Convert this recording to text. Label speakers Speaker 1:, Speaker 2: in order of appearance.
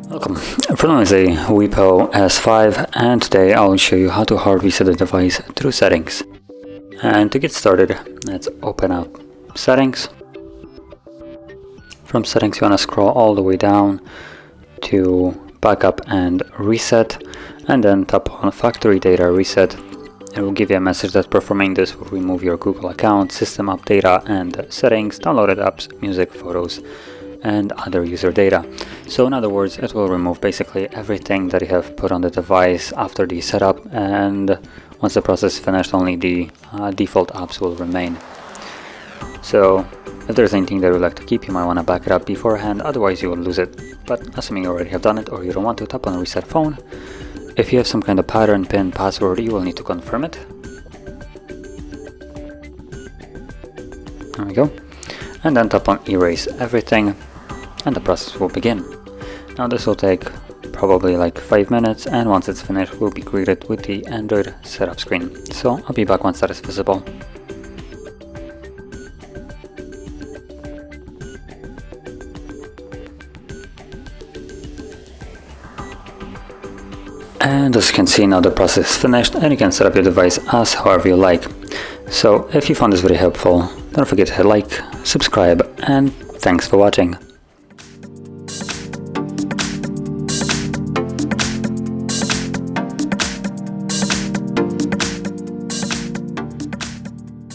Speaker 1: Welcome. For now is a WIEPPO S5, and today I'll show you how to hard reset the device through settings. And to get started, let's open up settings. From settings you want to scroll all the way down to backup and reset, and then tap on factory data reset. It will give you a message that performing this will remove your Google account, system app data and settings, downloaded apps, music, photos and other user data. So in other words, it will remove basically everything that you have put on the device after the setup, and once the process is finished, only the default apps will remain. So if there's anything that you'd like to keep, you might want to back it up beforehand, otherwise you will lose it. But assuming you already have done it or you don't want to, tap on reset phone. If you have some kind of pattern, PIN, password, you will need to confirm it. There we go. And then tap on erase everything and the process will begin. Now this will take probably like 5 minutes, and once it's finished we'll be greeted with the Android setup screen. So I'll be back once that is visible. And as you can see, now the process is finished and you can set up your device as however you like. So if you found this video helpful, don't forget to hit like, subscribe, and thanks for watching.